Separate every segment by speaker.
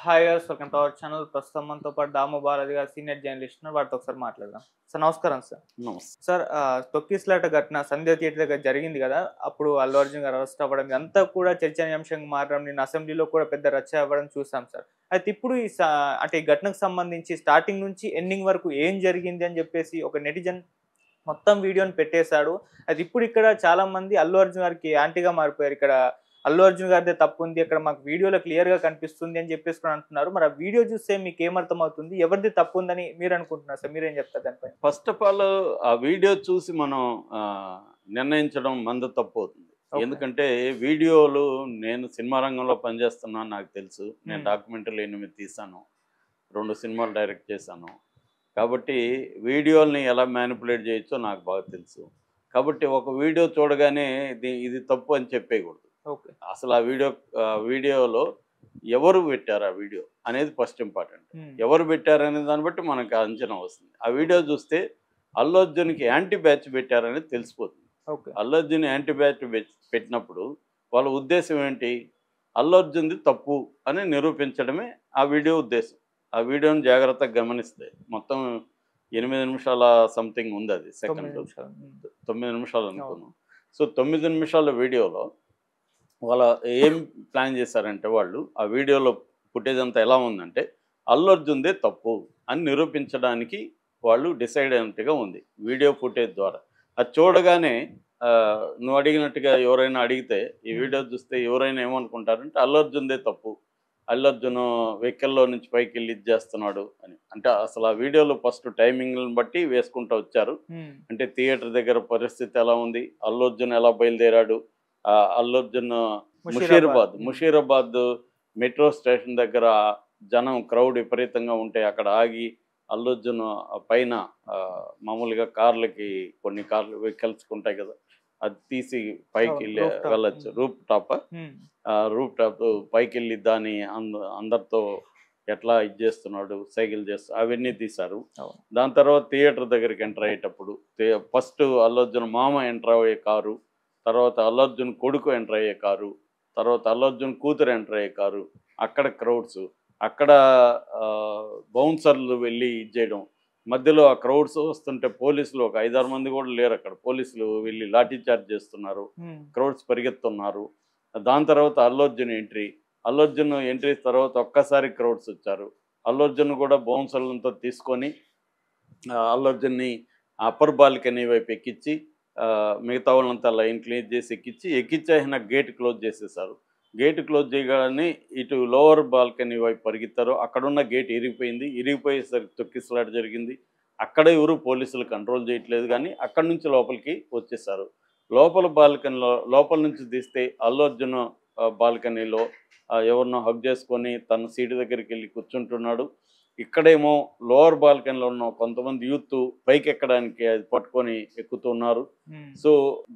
Speaker 1: Hi guys, welcome to our channel. ప్రస్తుతం మనతో పాటు దాము బాలాజీ గారు సీనియర్ జర్నలిస్ట్ ఉన్నారు. వారితో ఒకసారి మాట్లాడదాం. సార్ నమస్కారం సార్.
Speaker 2: నమస్తే.
Speaker 1: సార్ తొక్కిసలాట ఘటన సంధ్య థియేటర్ దగ్గర జరిగింది కదా! అప్పుడు అల్లు అర్జున్ గారు అరెస్ట్ అవ్వడం ఇదంతా కూడా చర్చనీయాంశంగా మారడం, నిన్న అసెంబ్లీలో కూడా పెద్ద రచ్చ అవ్వడం చూసాం సార్. అయితే ఇప్పుడు అంటే ఈ ఘటనకు సంబంధించి స్టార్టింగ్ నుంచి ఎండింగ్ వరకు ఏం జరిగింది అని చెప్పేసి ఒక నెటిజన్ మొత్తం వీడియోని పెట్టేశాడు. అయితే ఇప్పుడు ఇక్కడ చాలా మంది అల్లు అర్జున్ గారికి యాంటీగా మారిపోయారు. ఇక్కడ అల్లు అర్జున్ గారిదే తప్పుంది, ఇక్కడ మాకు వీడియోలో క్లియర్‌గా కనిపిస్తుంది అని చెప్పేసి కూడా అంటున్నారు. మరి ఆ వీడియో చూస్తే మీకేమర్థమవుతుంది? ఎవరిది తప్పుందని మీరనుకుంటున్నారు సార్? మీరేం చెప్తారు దానిపైన?
Speaker 2: ఫస్ట్ ఆఫ్ ఆల్ ఆ వీడియో చూసి మనం నిర్ణయించడం మనది తప్పవుతుంది.
Speaker 1: ఓకే.
Speaker 2: ఎందుకంటే వీడియోలు నేను సినిమా రంగంలో పనిచేస్తున్నాను నాకు తెలుసు. నేను
Speaker 1: హ్మ్.
Speaker 2: డాక్యుమెంటరీలు 8 తీశాను. 2 సినిమాలు డైరెక్ట్ చేశాను. కాబట్టి వీడియోలని ఎలా మ్యానిపులేట్ చేయొచ్చో నాకు బాగా తెలుసు. కాబట్టి ఒక వీడియో చూడగానే ఇది తప్పు అని చెప్పేయకూడదు.
Speaker 1: ఓకే.
Speaker 2: అసలు ఆ వీడియోలో ఎవరు పెట్టారు ఆ వీడియో అనేది ఫస్ట్ ఇంపార్టెంట్.
Speaker 1: హ్మ్.
Speaker 2: ఎవరు పెట్టారనే దాన్ని బట్టి మనకు అంచనా వస్తుంది. ఆ వీడియో చూస్తే అల్లు అర్జున్‌కి యాంటీ బ్యాచ్ పెట్టారనేది తెలిసిపోతుంది.
Speaker 1: Okay.
Speaker 2: Allu Arjun anti batch పెట్టినప్పుడు వాళ్ళ ఉద్దేశ్యం ఏంటి? అల్లు అర్జున్‌ది తప్పు అని నిరూపించడమే ఆ వీడియో ఉద్దేశం. ఆ వీడియోని జాగ్రత్తగా గమనిస్తే మొత్తం 8 నిమిషాల సంథింగ్ ఉందది
Speaker 1: 9
Speaker 2: సెకండ్లు.
Speaker 1: నిమిషాలు. హ్మ్.
Speaker 2: 9 నిమిషాలు
Speaker 1: అవును.
Speaker 2: అనుకున్నాను. సో, 9 నిమిషాల వీడియోలో వాళ్ళ ఏం ప్లాన్ చేశారంటే వాళ్ళు, ఆ వీడియోలో ఫుటేజ్ అంతా ఎలా ఉందంటే, అల్లు అర్జున్‌దే తప్పు అని నిరూపించడానికి వాళ్ళు డిసైడ్ అయినట్టుగా ఉంది. వీడియో ఫుటేజ్ ద్వారా. అది చూడగానే నువ్వు అడిగినట్టుగా ఎవరైనా అడిగితే, ఈ
Speaker 1: హ్మ్.
Speaker 2: వీడియో చూస్తే ఎవరైనా ఏమనుకుంటారంటే, అల్లు అర్జున్‌దే తప్పు. అల్లు అర్జున్ వెహికల్‌లో నుంచి పైకెళ్ళి ఇది చేస్తున్నాడు అని. అంటే అసలు ఆ వీడియోలో ఫస్ట్ టైమింగ్‌లను బట్టి వేసుకుంటూ వచ్చారు.
Speaker 1: హ్మ్.
Speaker 2: అంటే థియేటర్ దగ్గర పరిస్థితి ఎలా ఉంది? అల్లు అర్జున్ ఎలా బయలుదేరాడు? అల్లు అర్జున్
Speaker 1: ముషీరాబాద్. హ్మ్.
Speaker 2: ముషీరాబాద్ మెట్రో స్టేషన్ దగ్గర జనం క్రౌడ్ విపరీతంగా ఉంటే అక్కడ ఆగి అల్లు అర్జున్ పైన మామూలుగా కొన్ని కార్లు వెహికల్స్ ఉంటాయి కదా! అది తీసి
Speaker 1: అవును.
Speaker 2: పైకెళ్ళి
Speaker 1: రూఫ్ టాప్.
Speaker 2: వెళ్ళొచ్చు.
Speaker 1: హ్మ్.
Speaker 2: రూఫ్ టాపా?
Speaker 1: హ్మ్.
Speaker 2: రూఫ్ టాప్ పైకెళ్ళి దాన్ని అందరితో ఎట్లా ఇది చేస్తున్నాడు, సైకిల్ చేస్తూ అవన్నీ తీశారు.
Speaker 1: అవును.
Speaker 2: దాని తర్వాత థియేటర్ దగ్గరికి ఎంటర్ అయ్యేటప్పుడు ఫస్ట్ అల్లు అర్జున్ మామ ఎంటర్ అయ్యే కారు, తర్వాత అల్లు అర్జున్ కొడుకు ఎంటర్ అయ్యే కారు, తర్వాత అల్లు అర్జున్ కూతురు ఎంటర్ అయ్యే కారు, అక్కడ క్రౌడ్స్, అక్కడ బౌన్సర్లు వెళ్ళి ఇది చేయడం, మధ్యలో ఆ క్రౌడ్స్ వస్తుంటే పోలీసులు ఒక 5-6 మంది కూడా లేరు అక్కడ. పోలీసులు వెళ్ళి లాఠీ చార్జ్ చేస్తున్నారు.
Speaker 1: హ్మ్.
Speaker 2: క్రౌడ్స్ పరిగెత్తున్నారు. దాని తర్వాత అల్లు అర్జున్ ఎంట్రీ. అల్లు అర్జున్ ఎంట్రీ తర్వాత ఒక్కసారి క్రౌడ్స్ వచ్చారు. అల్లు అర్జున్ కూడా బౌన్సర్లతో తీసుకొని అల్లు అర్జున్‌ని అప్పర్ బాల్కనీ వైపు ఎక్కించి మిగతా వాళ్ళంతా లైన్ క్లియర్ చేసి ఎక్కించేసిన గేట్ క్లోజ్ చేసేశారు. గేట్ క్లోజ్ చేయగానే ఇటు లోవర్ బాల్కనీ వైపు పరిగెత్తారు. అక్కడున్న గేట్ ఇరిగిపోయింది. ఇరిగిపోయేసరికి తొక్కిసలాట జరిగింది. అక్కడ ఎవరు పోలీసులు కంట్రోల్ చేయట్లేదు గానీ అక్కడి నుంచి లోపలికి వచ్చేశారు. లోపల నుంచి తీస్తే అల్లు అర్జున్ బాల్కనీలో ఎవరినో హగ్ చేసుకొని తన సీటు దగ్గరికెళ్ళి కూర్చుంటున్నాడు. ఇక్కడేమో లోవర్ బాల్కనీలో ఉన్న కొంతమంది యూత్ పైకెక్కడానికి అది పట్టుకొని ఎక్కుతున్నారు.
Speaker 1: హ్మ్.
Speaker 2: సో,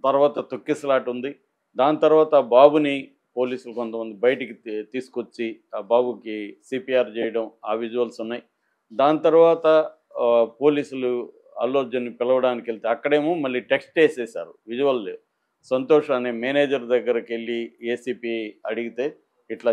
Speaker 2: తర్వాత తొక్కిసలాట ఉంది. దాని తర్వాత బాబుని పోలీసులు కొంతమంది బయటికి తీసుకొచ్చి ఆ బాబుకి సీపీఆర్ చేయడం ఆ విజువల్స్ ఉన్నాయి. దాని తర్వాత పోలీసులు అల్లు అర్జున్‌ని పిలవడానికెళ్తే అక్కడేమో మళ్ళీ టెక్స్ట్ ఏసేశారు. విజువల్ లేవు. సంతోష్ అనే మేనేజర్ దగ్గరికెళ్ళి ఏసీపీ అడిగితే ఇట్లా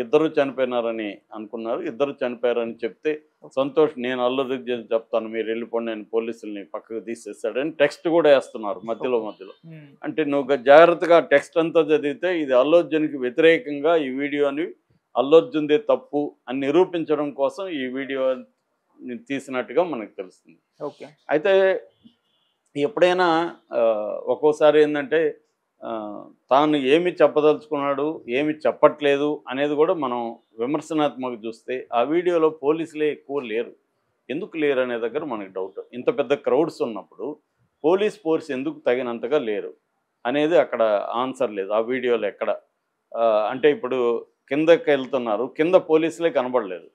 Speaker 2: ఇద్దరు చనిపోయినారని అనుకున్నారు. ఇద్దరు చనిపోయారని చెప్తే, సంతోష్ నేను అల్లు అర్జున్ చెప్తాను మీరెళ్ళిపోండి అని పోలీసుల్ని పక్కకు తీసేసాడని టెక్స్ట్ కూడా ఏస్తున్నారు మధ్యలో
Speaker 1: ఓకే.
Speaker 2: మధ్యలో.
Speaker 1: హ్మ్.
Speaker 2: అంటే నువ్వు జాగ్రత్తగా టెక్స్ట్ అంతా చదివితే ఇది అల్లు అర్జున్‌కి వ్యతిరేకంగా ఈ వీడియోని అల్లు అర్జున్‌దే తప్పు అని నిరూపించడం కోసం ఈ వీడియోని తీసినట్టుగా మనకు తెలుస్తుంది.
Speaker 1: ఓకే.
Speaker 2: అయితే ఎప్పుడైనా ఒక్కోసారి ఏందంటే తాను ఏమి చెప్పదలుచుకున్నాడు, ఏమి చెప్పట్లేదు అనేది కూడా మనం విమర్శనాత్మకంగా చూస్తే ఆ వీడియోలో పోలీసులే ఎక్కువ లేరు. ఎందుకు లేరు అనే దగ్గర మనకు డౌట్. ఇంత పెద్ద క్రౌడ్స్ ఉన్నప్పుడు పోలీస్ ఫోర్స్ ఎందుకు తగినంతగా లేరు అనేది అక్కడ ఆన్సర్ లేదు ఆ వీడియోలో ఎక్కడ. అంటే ఇప్పుడు కిందకెళ్తున్నారు. కింద పోలీసులే కనబడలేదు.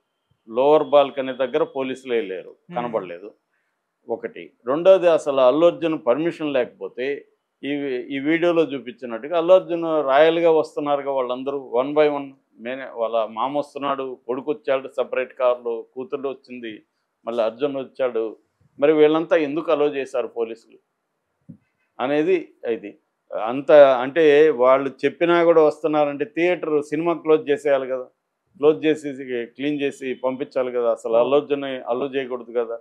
Speaker 2: లోవర్ బాల్కనీ దగ్గర పోలీసులే లేరు.
Speaker 1: హ్మ్.
Speaker 2: కనబడలేదు. ఒకటి. రెండోది అసలు అల్లు అర్జున్ పర్మిషన్ లేకపోతే ఈ ఈ వీడియోలో చూపించినట్టుగా అల్లు అర్జున్ రాయల్‌గా వస్తున్నారుగా వాళ్ళందరూ వన్ బై వన్. వాళ్ళ మామొస్తున్నాడు, కొడుకొచ్చాడు సెపరేట్ కార్‌లో, కూతురొచ్చింది, మళ్ళీ అర్జున్ వచ్చాడు. మరి వీళ్ళంతా ఎందుకు అలో చేశారు పోలీసులు? అనేది ఇది. అంత అంటే వాళ్ళు చెప్పినా గూడా వస్తున్నారంటే సినిమా క్లోజ్ చేసేయాలి గదా! క్లోజ్ చేసి క్లీన్ చేసి పంపించాలి కదా, అసలు అల్లు అర్జున్ అల్లు చేయకూడదు కదా.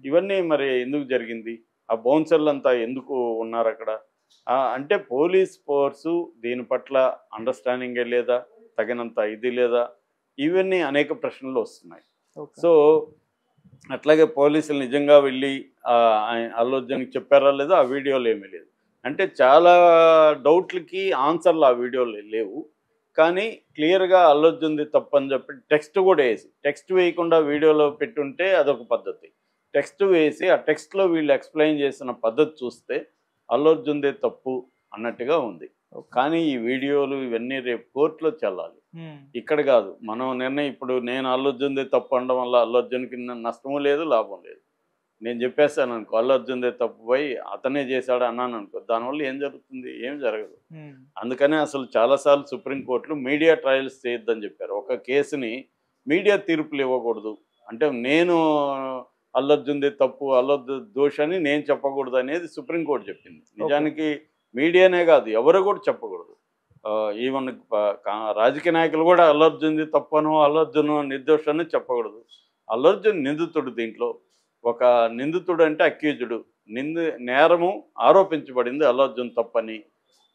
Speaker 2: ఇవన్నీ మరి ఎందుకు జరిగింది, ఆ బౌన్సర్లు అంతా ఎందుకు ఉన్నారు అక్కడ? అంటే పోలీస్ ఫోర్సు దీని పట్ల అండర్స్టాండింగే లేదా, తగినంత ఇది లేదా, ఇవన్నీ అనేక ప్రశ్నలు వస్తున్నాయి. సో అట్లాగే పోలీసులు నిజంగా వెళ్ళి అల్లు అర్జున్కి చెప్పారా లేదా, ఆ వీడియోలు ఏమీ లేదు. అంటే చాలా డౌట్లకి ఆన్సర్లు ఆ వీడియోలు లేవు. కానీ క్లియర్గా అల్లు అర్జున్ది తప్పు అని చెప్పి టెక్స్ట్ కూడా వేసి, టెక్స్ట్ వేయకుండా వీడియోలో పెట్టుంటే అదొక పద్ధతి. టెక్స్ట్ వేసి ఆ టెక్స్ట్లో వీళ్ళు ఎక్స్ప్లెయిన్ చేసిన పద్ధతి చూస్తే అల్లు అర్జున్దే తప్పు అన్నట్టుగా ఉంది. కానీ ఈ వీడియోలు ఇవన్నీ రేపు కోర్టులో చెల్లాలి, ఇక్కడ కాదు. మనం నిర్ణయం ఇప్పుడు నేను అల్లు అర్జున్దే తప్పు అనడం వల్ల అల్లు అర్జున్కి నష్టము లేదు, లాభం లేదు. నేను చెప్పేస్తాను అనుకో, అల్లు అర్జున్దే తప్పు పోయి అతనే చేశాడు అన్నాను అనుకో, దానివల్ల ఏం జరుగుతుంది? ఏం జరగదు. అందుకనే అసలు చాలాసార్లు సుప్రీంకోర్టులో మీడియా ట్రయల్స్ చేయొద్దని చెప్పారు. ఒక కేసుని మీడియా తీర్పులు ఇవ్వకూడదు అంటే, నేను అల్లు అర్జున్దే తప్పు, అల్లు అర్జున్ దోషని నేను చెప్పకూడదు అనేది సుప్రీంకోర్టు చెప్పింది. నిజానికి మీడియానే కాదు, ఎవరు కూడా చెప్పకూడదు. ఈవెన్ రాజకీయ నాయకులు కూడా అల్లు అర్జున్ది తప్పనో అల్లు అర్జున్ నిర్దోషాన్ని చెప్పకూడదు. అల్లు అర్జున్ నిందితుడు, దీంట్లో ఒక నిందితుడు అంటే అక్యూజ్డ్, నేరము ఆరోపించబడింది అల్లు అర్జున్ తప్పని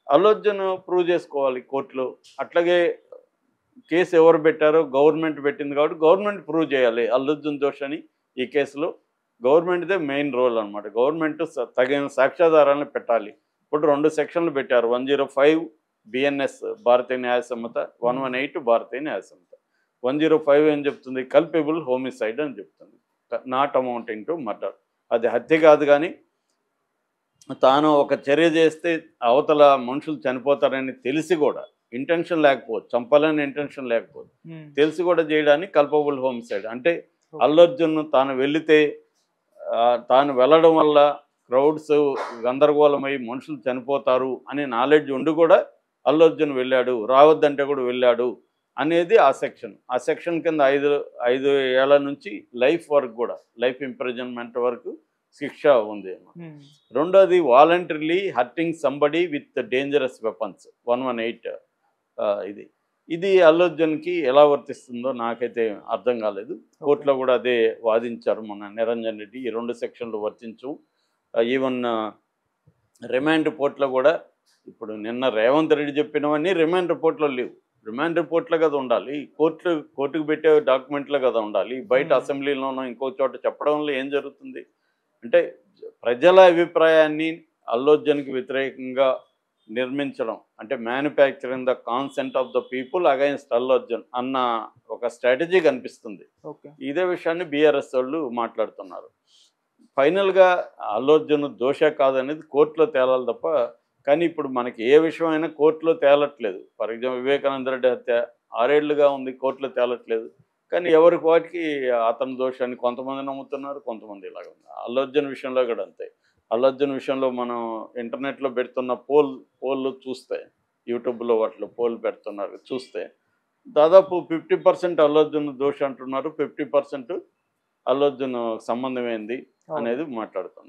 Speaker 2: అల్లు అర్జున్ ప్రూవ్ చేసుకోవాలి కోర్టులో. అట్లాగే కేసు ఎవరు పెట్టారో గవర్నమెంట్ పెట్టింది కాబట్టి గవర్నమెంట్ ప్రూవ్ చేయాలి అల్లు అర్జున్ దోషని. ఈ కేసులో గవర్నమెంట్దే మెయిన్ రోల్ అనమాట. గవర్నమెంట్ తగిన సాక్ష్యాధారాలను పెట్టాలి. ఇప్పుడు 2 సెక్షన్లు పెట్టారు, 105 బిఎన్ఎస్ భారతీయ న్యాయ సంహిత, 118 భారతీయ న్యాయ సంహిత. 105 ఏం చెప్తుంది? కల్పబుల్ హోమిసైడ్ అని చెప్తుంది, నాట్ అమౌంటింగ్ టు మర్డర్. అది హత్య కాదు, కానీ తాను ఒక చర్య చేస్తే అవతల మనుషులు చనిపోతారని తెలిసి కూడా, ఇంటెన్షన్ లేకపోవచ్చు, చంపాలని ఇంటెన్షన్ లేకపోవచ్చు, తెలిసి కూడా చేయడానికి కల్పబుల్ హోమిసైడ్. అంటే అల్లు అర్జున్ తాను వెళితే తాను వెళ్ళడం వల్ల క్రౌడ్స్ గందరగోళమై మనుషులు చనిపోతారు అనే నాలెడ్జ్ ఉండి కూడా అల్లు అర్జున్ వెళ్ళాడు, రావద్దంటే కూడా వెళ్ళాడు అనేది ఆ సెక్షన్. ఆ సెక్షన్ కింద 5 ఏళ్ల నుంచి లైఫ్ వరకు కూడా, లైఫ్ ఇంప్రిజన్మెంట్ వరకు శిక్ష ఉంది. రెండోది voluntarily hurting somebody with dangerous weapons, 118. ఇది అల్లు అర్జున్కి ఎలా వర్తిస్తుందో నాకైతే అర్థం కాలేదు. కోర్టులో కూడా అదే వాదించారు మన నిరంజన్ రెడ్డి, ఈ 2 సెక్షన్లు వర్తించు. ఈవెన్ రిమాండ్ రిపోర్ట్లో కూడా, ఇప్పుడు నిన్న రేవంత్ రెడ్డి చెప్పినవన్నీ రిమాండ్ రిపోర్ట్లో లేవు. రిమాండ్ రిపోర్ట్లో కదా ఉండాలి, కోర్టుకు పెట్టే డాక్యుమెంట్లో కదా ఉండాలి. బయట అసెంబ్లీలోనో ఇంకో చోట చెప్పడం వల్ల ఏం జరుగుతుంది అంటే, ప్రజల అభిప్రాయాన్ని అల్లు అర్జున్కి వ్యతిరేకంగా నిర్మించడం అంటే manufacturing the consent of the people against Allu Arjun అన్న ఒక స్ట్రాటజీ కనిపిస్తుంది. ఇదే విషయాన్ని బీఆర్ఎస్ వాళ్ళు మాట్లాడుతున్నారు. ఫైనల్గా అల్లు అర్జున్ దోష కాదనేది కోర్టులో తేలాలి తప్ప, కానీ ఇప్పుడు మనకి ఏ విషయమైనా కోర్టులో తేలట్లేదు. ఫర్ ఎగ్జాంపుల్ వివేకానంద రెడ్డి హత్య 6 ఏళ్లుగా ఉంది, కోర్టులో తేలట్లేదు. కానీ ఎవరికి వాటికి అతని దోషాన్ని కొంతమంది నమ్ముతున్నారు, కొంతమంది ఇలాగ ఉంది. అల్లు అర్జున్ విషయంలో కూడా అంతే. అల్లు అర్జున్ విషయంలో మనం ఇంటర్నెట్లో పెడుతున్న పోల్లు చూస్తే, యూట్యూబ్లో వాటిలో పోల్ పెడుతున్నారు చూస్తే, దాదాపు 50% అల్లు అర్జున్ దోషం అంటున్నారు, 50% అల్లు అర్జున్ సంబంధమైంది అనేది మాట్లాడుతున్నారు.